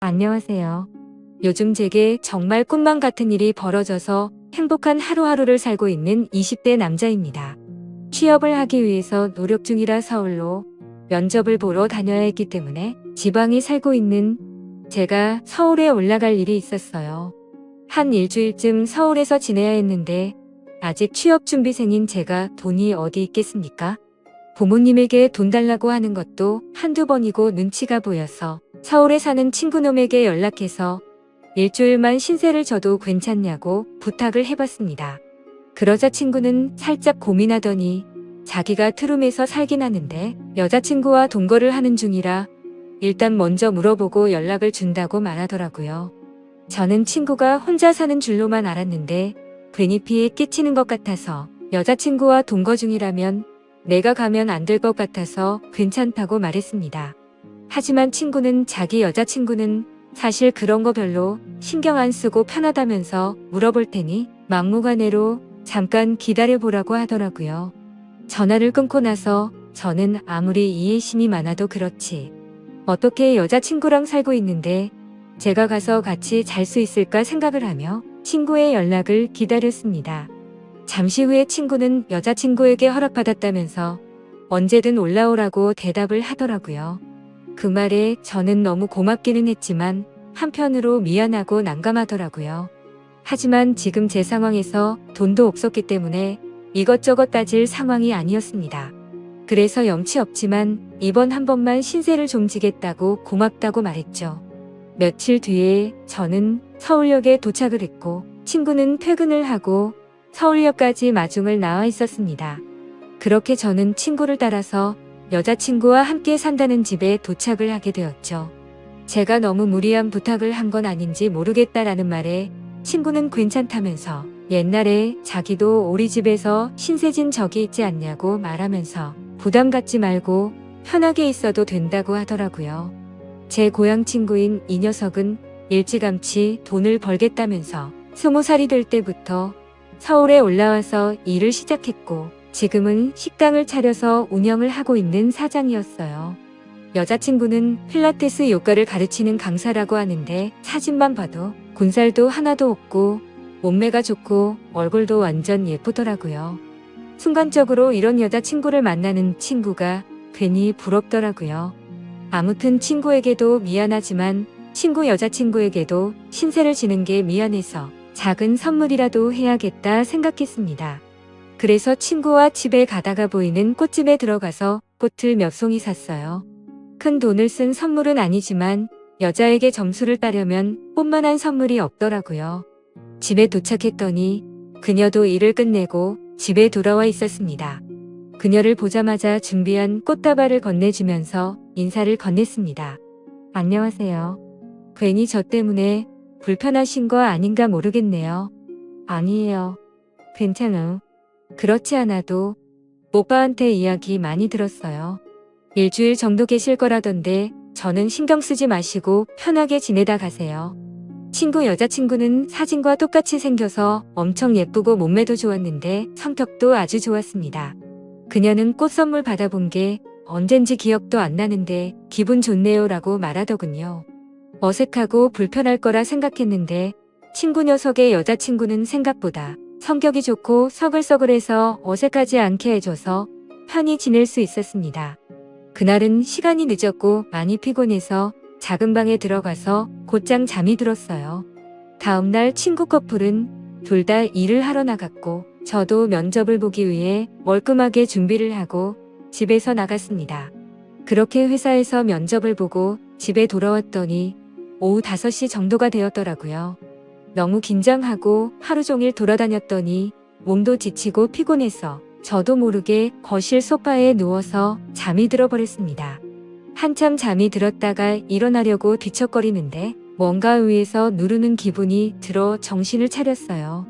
안녕하세요. 요즘 제게 정말 꿈만 같은 일이 벌어져서 행복한 하루하루를 살고 있는 20대 남자입니다. 취업을 하기 위해서 노력 중이라 서울로 면접을 보러 다녀야 했기 때문에 지방에 살고 있는 제가 서울에 올라갈 일이 있었어요. 한 일주일쯤 서울에서 지내야 했는데 아직 취업 준비생인 제가 돈이 어디 있겠습니까? 부모님에게 돈 달라고 하는 것도 한두 번이고 눈치가 보여서 서울에 사는 친구놈에게 연락해서 일주일만 신세를 져도 괜찮냐고 부탁을 해봤습니다. 그러자 친구는 살짝 고민하더니 자기가 트룸에서 살긴 하는데 여자친구와 동거를 하는 중이라 일단 먼저 물어보고 연락을 준다고 말하더라고요. 저는 친구가 혼자 사는 줄로만 알았는데 괜히 피해 끼치는 것 같아서 여자친구와 동거 중이라면 내가 가면 안 될 것 같아서 괜찮다고 말했습니다. 하지만 친구는 자기 여자친구는 사실 그런 거 별로 신경 안 쓰고 편하다면서 물어볼 테니 막무가내로 잠깐 기다려보라고 하더라고요. 전화를 끊고 나서 저는 아무리 이해심이 많아도 그렇지 어떻게 여자친구랑 살고 있는데 제가 가서 같이 잘 수 있을까 생각을 하며 친구의 연락을 기다렸습니다. 잠시 후에 친구는 여자친구에게 허락받았다면서 언제든 올라오라고 대답을 하더라고요. 그 말에 저는 너무 고맙기는 했지만 한편으로 미안하고 난감하더라고요. 하지만 지금 제 상황에서 돈도 없었기 때문에 이것저것 따질 상황이 아니었습니다. 그래서 염치 없지만 이번 한 번만 신세를 좀 지겠다고 고맙다고 말했죠. 며칠 뒤에 저는 서울역에 도착을 했고 친구는 퇴근을 하고 서울역까지 마중을 나와 있었습니다. 그렇게 저는 친구를 따라서 여자친구와 함께 산다는 집에 도착을 하게 되었죠. 제가 너무 무리한 부탁을 한 건 아닌지 모르겠다라는 말에 친구는 괜찮다면서 옛날에 자기도 우리 집에서 신세진 적이 있지 않냐고 말하면서 부담 갖지 말고 편하게 있어도 된다고 하더라고요. 제 고향 친구인 이 녀석은 일찌감치 돈을 벌겠다면서 20살이 될 때부터 서울에 올라와서 일을 시작했고 지금은 식당을 차려서 운영을 하고 있는 사장이었어요. 여자친구는 필라테스 요가를 가르치는 강사라고 하는데 사진만 봐도 군살도 하나도 없고 몸매가 좋고 얼굴도 완전 예쁘더라고요. 순간적으로 이런 여자친구를 만나는 친구가 괜히 부럽더라고요. 아무튼 친구에게도 미안하지만 친구 여자친구에게도 신세를 지는 게 미안해서 작은 선물이라도 해야겠다 생각했습니다. 그래서 친구와 집에 가다가 보이는 꽃집에 들어가서 꽃을 몇 송이 샀어요. 큰 돈을 쓴 선물은 아니지만 여자에게 점수를 따려면 꽃만한 선물이 없더라고요. 집에 도착했더니 그녀도 일을 끝내고 집에 돌아와 있었습니다. 그녀를 보자마자 준비한 꽃다발을 건네주면서 인사를 건넸습니다. 안녕하세요. 괜히 저 때문에 불편하신 거 아닌가 모르겠네요. 아니에요. 괜찮아. 그렇지 않아도 오빠한테 이야기 많이 들었어요. 일주일 정도 계실 거라던데 저는 신경 쓰지 마시고 편하게 지내다 가세요. 친구 여자친구는 사진과 똑같이 생겨서 엄청 예쁘고 몸매도 좋았는데 성격도 아주 좋았습니다. 그녀는 꽃 선물 받아본 게 언젠지 기억도 안 나는데 기분 좋네요 라고 말하더군요. 어색하고 불편할 거라 생각했는데 친구 녀석의 여자친구는 생각보다 성격이 좋고 서글서글해서 어색하지 않게 해줘서 편히 지낼 수 있었습니다. 그날은 시간이 늦었고 많이 피곤해서 작은 방에 들어가서 곧장 잠이 들었어요. 다음날 친구 커플은 둘 다 일을 하러 나갔고 저도 면접을 보기 위해 멀끔하게 준비를 하고 집에서 나갔습니다. 그렇게 회사에서 면접을 보고 집에 돌아왔더니 오후 5시 정도가 되었더라고요. 너무 긴장하고 하루 종일 돌아다녔더니 몸도 지치고 피곤해서 저도 모르게 거실 소파에 누워서 잠이 들어버렸습니다. 한참 잠이 들었다가 일어나려고 뒤척거리는데 뭔가 위에서 누르는 기분이 들어 정신을 차렸어요.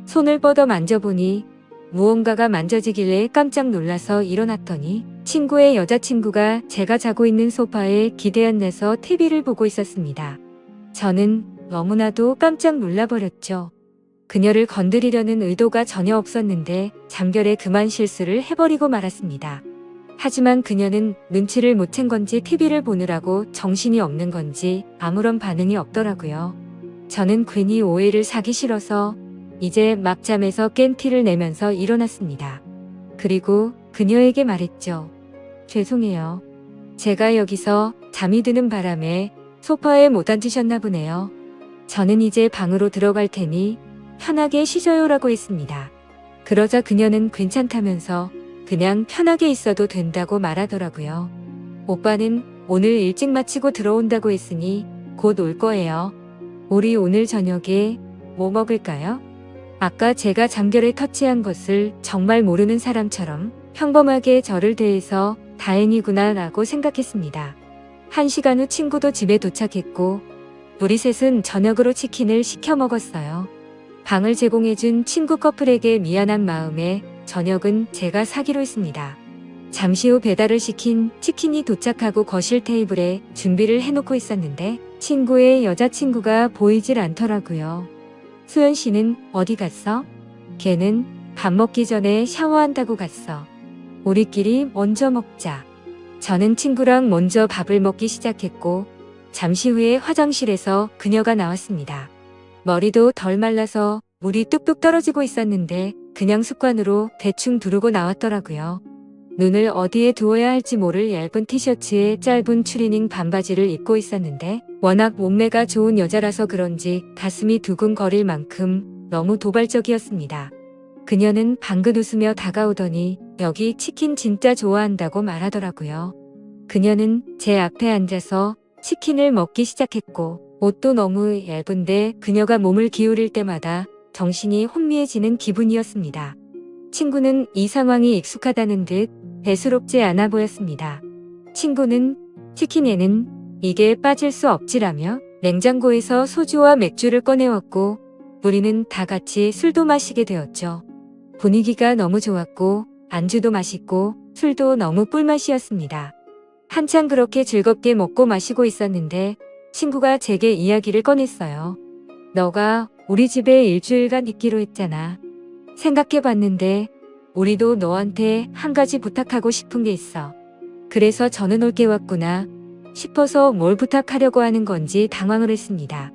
손을 뻗어 만져보니 무언가가 만져지길래 깜짝 놀라서 일어났더니 친구의 여자친구가 제가 자고 있는 소파에 기대어내서 TV를 보고 있었습니다. 저는 너무나도 깜짝 놀라버렸죠. 그녀를 건드리려는 의도가 전혀 없었는데 잠결에 그만 실수를 해버리고 말았습니다. 하지만 그녀는 눈치를 못 챈 건지 TV를 보느라고 정신이 없는 건지 아무런 반응이 없더라고요. 저는 괜히 오해를 사기 싫어서 이제 막 잠에서 깬 티를 내면서 일어났습니다. 그리고 그녀에게 말했죠. 죄송해요. 제가 여기서 잠이 드는 바람에 소파에 못 앉으셨나 보네요. 저는 이제 방으로 들어갈 테니 편하게 쉬셔요라고 했습니다. 그러자 그녀는 괜찮다면서 그냥 편하게 있어도 된다고 말하더라고요. 오빠는 오늘 일찍 마치고 들어온다고 했으니 곧 올 거예요. 우리 오늘 저녁에 뭐 먹을까요? 아까 제가 잠결에 터치한 것을 정말 모르는 사람처럼 평범하게 저를 대해서 다행이구나 라고 생각했습니다. 1시간 후 친구도 집에 도착했고 우리 셋은 저녁으로 치킨을 시켜 먹었어요. 방을 제공해준 친구 커플에게 미안한 마음에 저녁은 제가 사기로 했습니다. 잠시 후 배달을 시킨 치킨이 도착하고 거실 테이블에 준비를 해놓고 있었는데 친구의 여자친구가 보이질 않더라고요. 수연 씨는 어디 갔어? 걔는 밥 먹기 전에 샤워한다고 갔어. 우리끼리 먼저 먹자. 저는 친구랑 먼저 밥을 먹기 시작했고 잠시 후에 화장실에서 그녀가 나왔습니다. 머리도 덜 말라서 물이 뚝뚝 떨어지고 있었는데 그냥 습관으로 대충 두르고 나왔더라고요. 눈을 어디에 두어야 할지 모를 얇은 티셔츠에 짧은 추리닝 반바지를 입고 있었는데 워낙 몸매가 좋은 여자라서 그런지 가슴이 두근거릴 만큼 너무 도발적이었습니다. 그녀는 방긋 웃으며 다가오더니 여기 치킨 진짜 좋아한다고 말하더라고요. 그녀는 제 앞에 앉아서 치킨을 먹기 시작했고 옷도 너무 얇은데 그녀가 몸을 기울일 때마다 정신이 혼미해지는 기분이었습니다. 친구는 이 상황이 익숙하다는 듯 대수롭지 않아 보였습니다. 친구는 치킨에는 이게 빠질 수 없지라며 냉장고에서 소주와 맥주를 꺼내왔고 우리는 다 같이 술도 마시게 되었죠. 분위기가 너무 좋았고 안주도 맛있고 술도 너무 꿀맛이었습니다. 한참 그렇게 즐겁게 먹고 마시고 있었는데 친구가 제게 이야기를 꺼냈어요. 너가 우리 집에 일주일간 있기로 했잖아. 생각해봤는데 우리도 너한테 한 가지 부탁하고 싶은 게 있어. 그래서 저는 올게 왔구나 싶어서 뭘 부탁하려고 하는 건지 당황을 했습니다.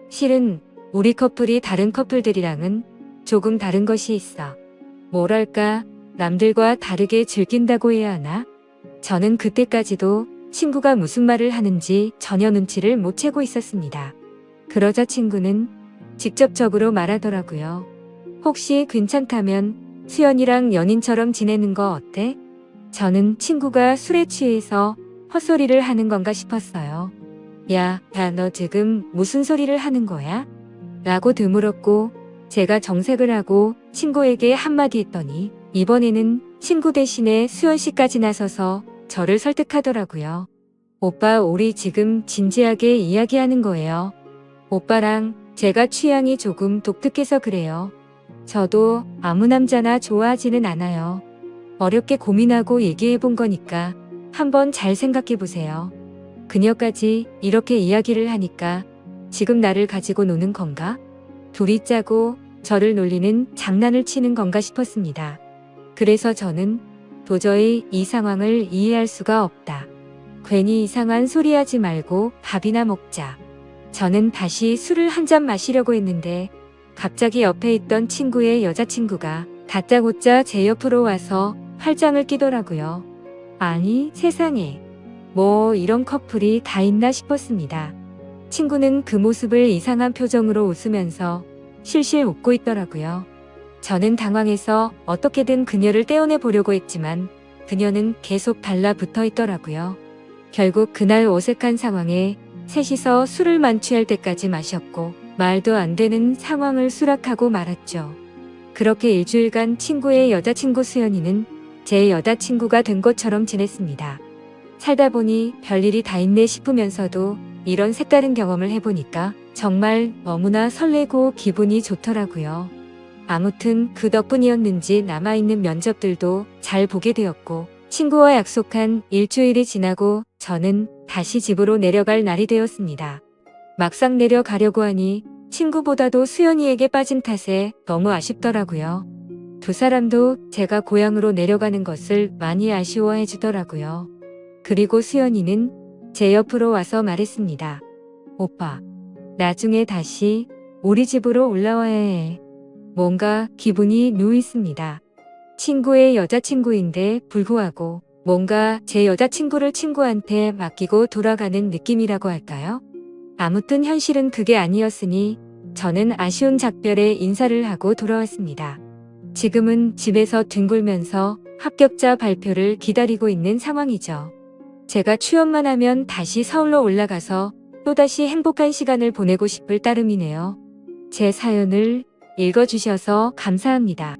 실은 우리 커플이 다른 커플들이랑은 조금 다른 것이 있어. 뭐랄까 남들과 다르게 즐긴다고 해야 하나? 저는 그때까지도 친구가 무슨 말을 하는지 전혀 눈치를 못 채고 있었습니다. 그러자 친구는 직접적으로 말하더라고요. 혹시 괜찮다면 수연이랑 연인처럼 지내는 거 어때? 저는 친구가 술에 취해서 헛소리를 하는 건가 싶었어요. 야, 너 지금 무슨 소리를 하는 거야? 라고 되물었고 제가 정색을 하고 친구에게 한마디 했더니 이번에는 친구 대신에 수연 씨까지 나서서 저를 설득하더라고요. 오빠, 우리 지금 진지하게 이야기하는 거예요. 오빠랑 제가 취향이 조금 독특해서 그래요. 저도 아무 남자나 좋아하지는 않아요. 어렵게 고민하고 얘기해 본 거니까 한번 잘 생각해 보세요. 그녀까지 이렇게 이야기를 하니까 지금 나를 가지고 노는 건가? 둘이 짜고 저를 놀리는 장난을 치는 건가 싶었습니다. 그래서 저는 도저히 이 상황을 이해할 수가 없다. 괜히 이상한 소리 하지 말고 밥이나 먹자. 저는 다시 술을 한 잔 마시려고 했는데 갑자기 옆에 있던 친구의 여자친구가 다짜고짜 제 옆으로 와서 팔짱을 끼더라고요. 아니 세상에 뭐 이런 커플이 다 있나 싶었습니다. 친구는 그 모습을 이상한 표정으로 웃으면서 실실 웃고 있더라고요. 저는 당황해서 어떻게든 그녀를 떼어내 보려고 했지만 그녀는 계속 달라붙어 있더라고요. 결국 그날 어색한 상황에 셋이서 술을 만취할 때까지 마셨고 말도 안 되는 상황을 수락하고 말았죠. 그렇게 일주일간 친구의 여자친구 수연이는 제 여자친구가 된 것처럼 지냈습니다. 살다 보니 별일이 다 있네 싶으면서도 이런 색다른 경험을 해보니까 정말 너무나 설레고 기분이 좋더라고요. 아무튼 그 덕분이었는지 남아있는 면접들도 잘 보게 되었고 친구와 약속한 일주일이 지나고 저는 다시 집으로 내려갈 날이 되었습니다. 막상 내려가려고 하니 친구보다도 수연이에게 빠진 탓에 너무 아쉽더라고요. 두 사람도 제가 고향으로 내려가는 것을 많이 아쉬워해 주더라고요. 그리고 수연이는 제 옆으로 와서 말했습니다. 오빠, 나중에 다시 우리 집으로 올라와야 해. 뭔가 기분이 묘했습니다. 친구의 여자친구인데 불구하고 뭔가 제 여자친구를 친구한테 맡기고 돌아가는 느낌이라고 할까요? 아무튼 현실은 그게 아니었으니 저는 아쉬운 작별에 인사를 하고 돌아왔습니다. 지금은 집에서 뒹굴면서 합격자 발표를 기다리고 있는 상황이죠. 제가 취업만 하면 다시 서울로 올라가서 또다시 행복한 시간을 보내고 싶을 따름이네요. 제 사연을 읽어주셔서 감사합니다.